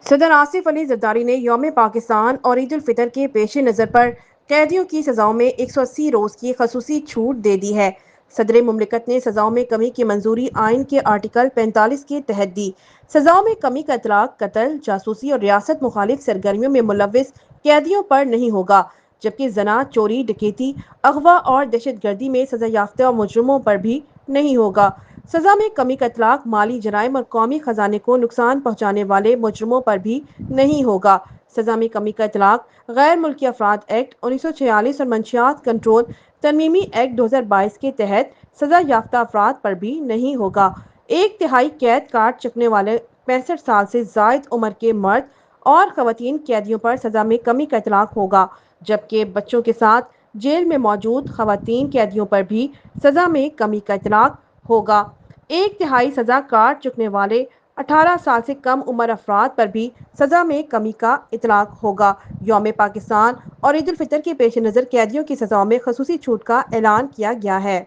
صدر آصف علی زرداری نے یوم پاکستان اور عید الفطر کے پیش نظر پر قیدیوں کی سزاؤں میں 180 روز کی خصوصی چھوٹ دے دی ہے۔ صدر مملکت نے سزاؤں میں کمی کی منظوری آئین کے آرٹیکل 45 کے تحت دی۔ سزاؤں میں کمی کا اطلاق قتل، جاسوسی اور ریاست مخالف سرگرمیوں میں ملوث قیدیوں پر نہیں ہوگا، جبکہ زنا، چوری، ڈکیتی، اغوا اور دہشت گردی میں سزا یافتہ مجرموں پر بھی نہیں ہوگا۔ سزا میں کمی کا اطلاق مالی جرائم اور قومی خزانے کو نقصان پہنچانے والے مجرموں پر بھی نہیں ہوگا۔ سزا میں کمی کا اطلاق غیر ملکی افراد ایکٹ 1946 اور منشیات کنٹرول ترمیمی ایکٹ 2022 کے تحت سزا یافتہ افراد پر بھی نہیں ہوگا۔ ایک تہائی قید کاٹ چکنے والے 65 سال سے زائد عمر کے مرد اور خواتین قیدیوں پر سزا میں کمی کا اطلاق ہوگا، جبکہ بچوں کے ساتھ جیل میں موجود خواتین قیدیوں پر بھی سزا میں کمی کا اطلاق ہوگا۔ ایک تہائی سزا کاٹ چکنے والے 18 سال سے کم عمر افراد پر بھی سزا میں کمی کا اطلاق ہوگا۔ یوم پاکستان اور عید الفطر کے پیش نظر قیدیوں کی سزاؤں میں خصوصی چھوٹ کا اعلان کیا گیا ہے۔